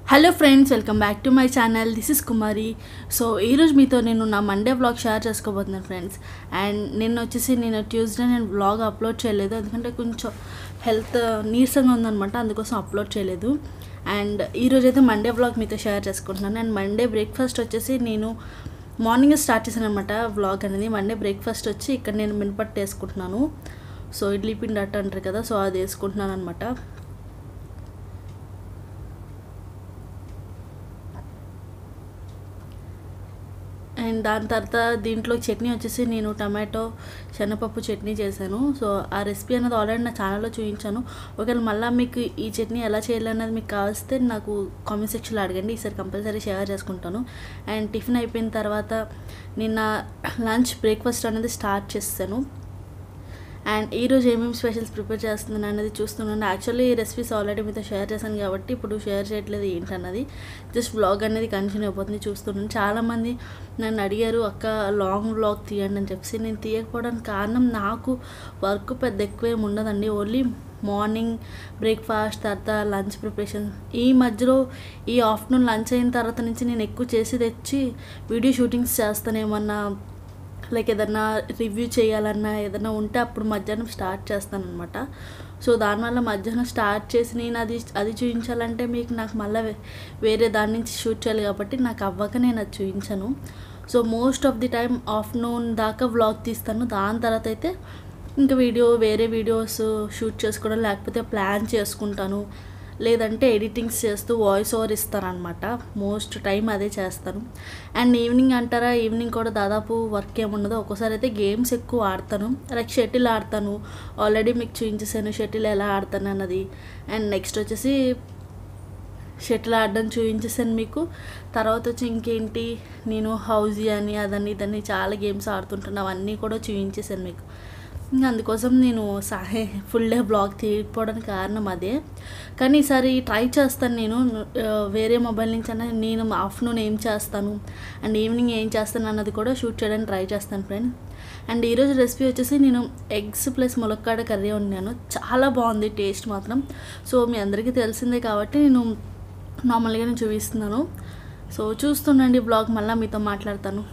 Hello friends, welcome back to my channel. This is Kumari. So ఈరోజు మీతో నేను నా మండే వ్లాగ్ షేర్ చేసుకోబోతున్నాను ఫ్రెండ్స్. అండ్ నేను ట్యూస్డే వ్లాగ్ అప్లోడ్ చేయలేదు, ఎందుకంటే కొంచెం హెల్త్ నీరసంగా ఉందనమాట, అందుకోసం అప్లోడ్ చేయలేదు. అండ్ ఈరోజు అయితే మండే వ్లాగ్ మీతో షేర్ చేసుకుంటున్నాను. అండ్ మండే బ్రేక్ఫాస్ట్ వచ్చేసి నేను మార్నింగ్ స్టార్ట్ చేశాను అనమాట వ్లాగ్ అనేది. మండే బ్రేక్ఫాస్ట్ వచ్చి ఇక్కడ నేను మినపట్టు వేసుకుంటున్నాను. సో ఇడ్లీ పిండి అట్ట అంటారు కదా, సో అది వేసుకుంటున్నాను అనమాట. అండ్ దాని తర్వాత దీంట్లో చట్నీ వచ్చేసి నేను టమాటో శనగపప్పు చట్నీ చేశాను. సో ఆ రెసిపీ అనేది ఆల్రెడీ నా ఛానల్లో చూపించాను. ఒకవేళ మళ్ళీ మీకు ఈ చట్నీ ఎలా చేయాలన్నది మీకు కావలిస్తే నాకు కామెంట్ సెక్షన్లో అడగండి, ఈసారి కంపల్సరీ షేర్ చేసుకుంటాను. అండ్ టిఫిన్ అయిపోయిన తర్వాత నిన్న లంచ్ బ్రేక్ఫాస్ట్ అనేది స్టార్ట్ చేస్తాను. అండ్ ఈరోజు ఏమేమి స్పెషల్స్ ప్రిపేర్ చేస్తున్నాను అనేది చూస్తున్నాను. యాక్చువల్లీ ఈ రెసిపీస్ ఆల్రెడీ మీతో షేర్ చేశాను కాబట్టి ఇప్పుడు షేర్ చేయట్లేదు ఏంటన్నది, జస్ట్ వ్లాగ్ అనేది కంటిన్యూ అయిపోతుంది. చూస్తున్నాను. చాలామంది నన్ను అడిగారు, అక్క లాంగ్ వ్లాగ్ తీయండి అని చెప్పి. నేను తీయకపోవడానికి కారణం, నాకు వర్క్ పెద్ద ఎక్కువేం ఉండదండి. ఓన్లీ మార్నింగ్ బ్రేక్ఫాస్ట్, తర్వాత లంచ్ ప్రిపరేషన్. ఈ మధ్యలో ఈ ఆఫ్టర్నూన్ లంచ్ అయిన తర్వాత నుంచి నేను ఎక్కువ చేసి తెచ్చి వీడియో షూటింగ్స్ చేస్తాను. ఏమన్నా లైక్ ఏదన్నా రివ్యూ చేయాలన్నా ఏదైనా ఉంటే అప్పుడు మధ్యాహ్నం స్టార్ట్ చేస్తానమాట. సో దానివల్ల మధ్యాహ్నం స్టార్ట్ చేసి నేను అది చూపించాలంటే నాకు మళ్ళీ వేరే దాని నుంచి షూట్ చేయాలి కాబట్టి నాకు అవ్వక నేను అది చూపించాను. So most of the time afternoon దాకా వ్లాగ్ తీస్తాను. దాని తర్వాత అయితే ఇంకా వేరే వీడియోస్ షూట్ చేసుకోవడం, లేకపోతే ప్లాన్ చేసుకుంటాను, లేదంటే ఎడిటింగ్స్ చేస్తూ వాయిస్ ఓవర్ ఇస్తానమాట. మోస్ట్ టైం అదే చేస్తాను. అండ్ ఈవినింగ్ అంటారా, ఈవినింగ్ కూడా దాదాపు వర్క్ ఏముండదు. ఒక్కోసారి అయితే గేమ్స్ ఎక్కువ ఆడతాను, లైక్ షటిల్ ఆడతాను. ఆల్రెడీ మీకు చూపించేసాను షటిల్ ఎలా ఆడతాను అన్నది. అండ్ నెక్స్ట్ వచ్చేసి షటిల్ ఆడడం చూపించేసాను మీకు. తర్వాత వచ్చి ఇంకేంటి, నేను హౌజీ అని అదని ఇదని చాలా గేమ్స్ ఆడుతుంటాను, అవన్నీ కూడా చూపించేసాను మీకు. ఇంకా అందుకోసం నేను ఫుల్ డే బ్లాగ్ తీయకపోవడానికి కారణం అదే. కానీ ఈసారి ట్రై చేస్తాను నేను వేరే మొబైల్ నుంచి అన్న నేను ఆఫ్టర్నూన్ ఏం చేస్తాను అండ్ ఈవినింగ్ ఏం చేస్తాను అన్నది కూడా షూట్ చేయడానికి ట్రై చేస్తాను ఫ్రెండ్. అండ్ ఈరోజు రెసిపీ వచ్చేసి నేను ఎగ్స్ ప్లస్ ములక్కాడ కర్రీ వండాను. చాలా బాగుంది టేస్ట్ మాత్రం. సో మీ అందరికీ తెలిసిందే కాబట్టి నేను నార్మల్గానే చూపిస్తున్నాను. సో చూస్తుండండి బ్లాగ్, మళ్ళీ మీతో మాట్లాడతాను.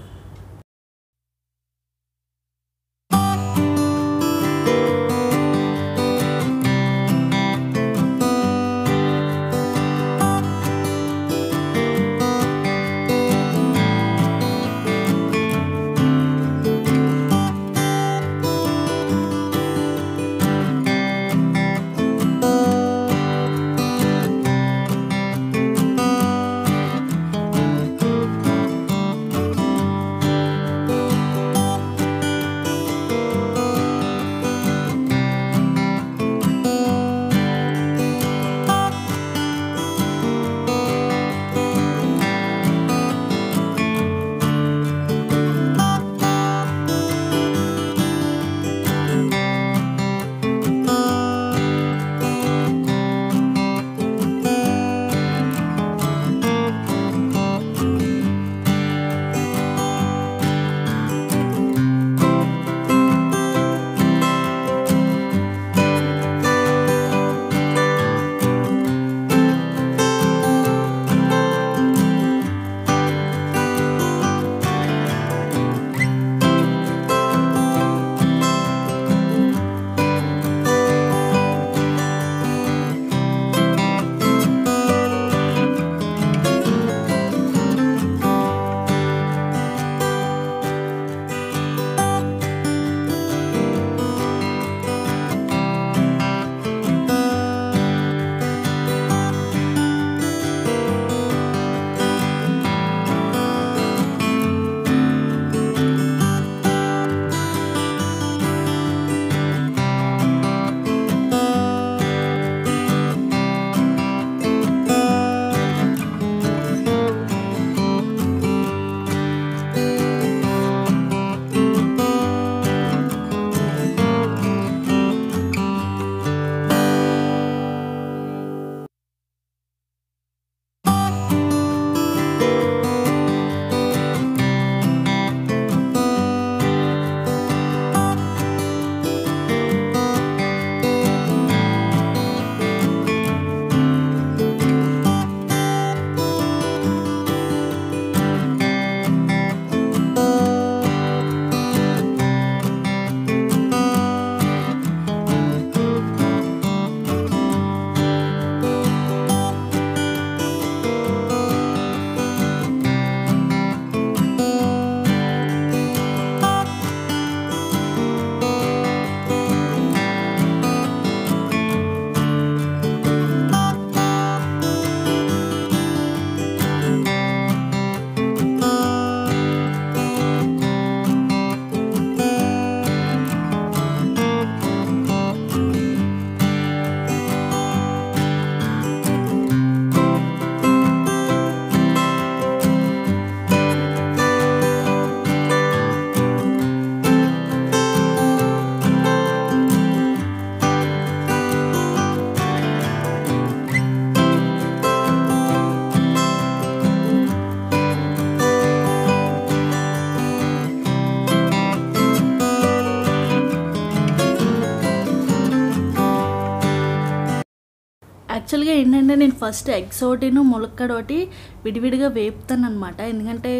యాక్చువల్గా ఏంటంటే నేను ఫస్ట్ ఎగ్స్ ఒకటిను ములక్కాడ ఒకటి విడివిడిగా వేపుతాను అనమాట. ఎందుకంటే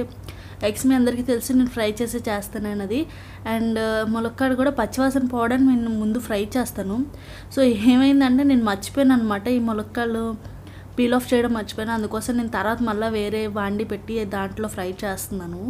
ఎగ్స్ మీ అందరికీ తెలిసి నేను ఫ్రై చేసి చేస్తాను అన్నది. అండ్ ములక్కాడ కూడా పచ్చివాసన పోవడానికి నేను ముందు ఫ్రై చేస్తాను. సో ఏమైందంటే నేను మర్చిపోయాను అనమాట, ఈ ములక్కాడలు పీల్ ఆఫ్ చేయడం మర్చిపోయాను. అందుకోసం నేను తర్వాత మళ్ళీ వేరే వాండి పెట్టి దాంట్లో ఫ్రై చేస్తున్నాను.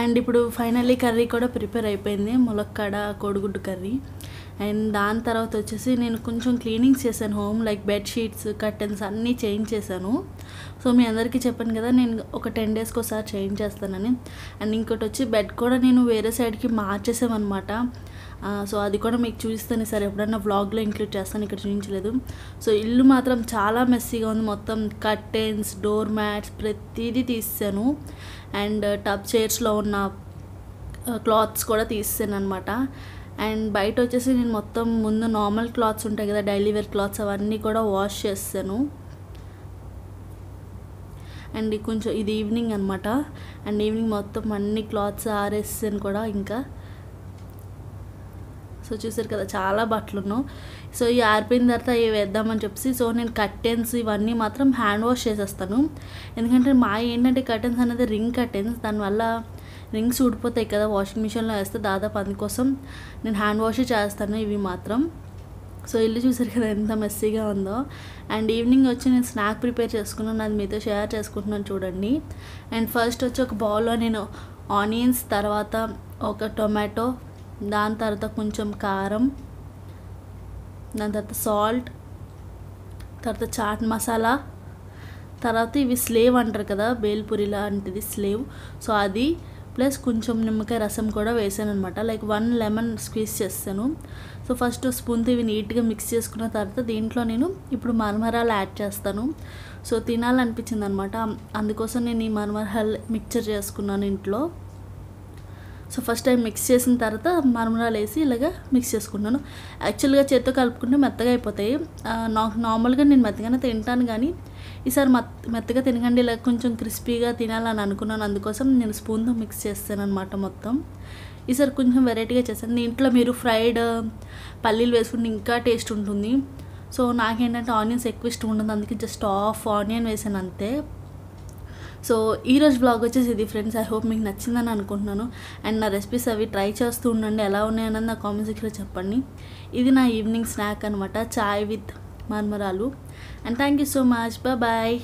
అండ్ ఇప్పుడు ఫైనల్లీ కర్రీ కూడా ప్రిపేర్ అయిపోయింది, ములక్కాడ కోడిగుడ్డు కర్రీ. అండ్ దాని తర్వాత వచ్చేసి నేను కొంచెం క్లీనింగ్స్ చేశాను హోమ్, లైక్ బెడ్షీట్స్, కర్టెన్స్ అన్నీ చేంజ్ చేశాను. సో మీ అందరికీ చెప్పాను కదా నేను ఒక 10 డేస్కి ఒకసారి చేంజ్ చేస్తానని. అండ్ ఇంకోటి వచ్చి బెడ్ కూడా నేను వేరే సైడ్కి మార్చేసామన్నమాట. సో అది కూడా మీకు చూపిస్తాను సరే, ఎప్పుడన్నా వ్లాగ్లో ఇంక్లూడ్ చేస్తాను, ఇక్కడ చూపించలేదు. సో ఇల్లు మాత్రం చాలా మెస్సీగా ఉంది, మొత్తం కర్టెన్స్, డోర్ మ్యాట్స్ ప్రతిదీ తీసాను. అండ్ టబ్ చైర్స్లో ఉన్న క్లాత్స్ కూడా తీసాను అనమాట. అండ్ బయట వచ్చేసి నేను మొత్తం ముందు నార్మల్ క్లాత్స్ ఉంటాయి కదా, డైలీ వేర్ క్లాత్స్, అవన్నీ కూడా వాష్ చేస్తాను. అండ్ కొంచెం ఇది ఈవినింగ్ అనమాట. అండ్ ఈవినింగ్ మొత్తం అన్ని క్లాత్స్ ఆరేసాను కూడా ఇంకా. సో చూసారు కదా చాలా బట్టలు ఉన్నావు. సో ఈ ఆరిపోయిన తర్వాత అవి వేద్దామని చెప్పి సో నేను కర్టెన్స్ ఇవన్నీ మాత్రం హ్యాండ్ వాష్ చేసేస్తాను. ఎందుకంటే మా ఏంటంటే కర్టెన్స్ అనేది రింగ్ కర్టెన్స్, దానివల్ల రింగ్స్ ఊడిపోతాయి కదా వాషింగ్ మిషన్లో వేస్తే, దాదాపు అందుకోసం నేను హ్యాండ్ వాష్ చేస్తాను ఇవి మాత్రం. సో ఇల్లు చూసారు కదా ఎంత మెస్సీగా ఉందో. అండ్ ఈవినింగ్ వచ్చి నేను స్నాక్ ప్రిపేర్ చేసుకున్నాను, అది మీతో షేర్ చేసుకుంటున్నాను చూడండి. అండ్ ఫస్ట్ వచ్చి ఒక బౌల్లో నేను ఆనియన్స్, తర్వాత ఒక టొమాటో, దాని తర్వాత కొంచెం కారం, దాని తర్వాత సాల్ట్, తర్వాత చాట్ మసాలా, తర్వాత ఇవి స్లేవ్ అంటారు కదా బేల్పూరి లాంటిది స్లేవ్, సో అది ప్లస్ కొంచెం నిమ్మకాయ రసం కూడా వేసాను అనమాట. లైక్ 1 లెమన్ స్క్వీజ్ చేస్తాను. సో ఫస్ట్ స్పూన్తో ఇవి నీట్గా మిక్స్ చేసుకున్న తర్వాత దీంట్లో నేను ఇప్పుడు మరమరాలు యాడ్ చేస్తాను. సో తినాలనిపించింది అనమాట, అందుకోసం నేను ఈ మరమరాలు మిక్చర్ చేసుకున్నాను ఇంట్లో. సో ఫస్ట్ టైం మిక్స్ చేసిన తర్వాత మరమరాలు వేసి ఇలాగా మిక్స్ చేసుకున్నాను. యాక్చువల్గా చేత్తో కలుపుకుంటే మెత్తగా అయిపోతాయి. నార్మల్గా నేను మెత్తగానే తింటాను, కానీ ఈసారి మెత్తగా తినకండి, ఇలా కొంచెం క్రిస్పీగా తినాలని అనుకున్నాను, అందుకోసం నేను స్పూన్తో మిక్స్ చేస్తాను అనమాట మొత్తం. ఈసారి కొంచెం వెరైటీగా చేస్తాను. దీంట్లో మీరు ఫ్రైడ్ పల్లీలు వేసుకుంటే ఇంకా టేస్ట్ ఉంటుంది. సో నాకేంటంటే ఆనియన్స్ ఎక్కువ ఇష్టం ఉండదు, అందుకే జస్ట్ హాఫ్ ఆనియన్ వేసాను అంతే. సో ఈరోజు బ్లాగ్ వచ్చేసి ఇది ఫ్రెండ్స్. ఐ హోప్ మీకు నచ్చిందని అనుకుంటున్నాను. అండ్ నా రెసిపీస్ అవి ట్రై చేస్తూ ఉండండి, ఎలా ఉన్నాయన్నది నా కామెంట్ సెక్షన్లో చెప్పండి. ఇది నా ఈవినింగ్ స్నాక్ అనమాట, చాయ్ విత్ మరమరాలు. And thank you so much, bye.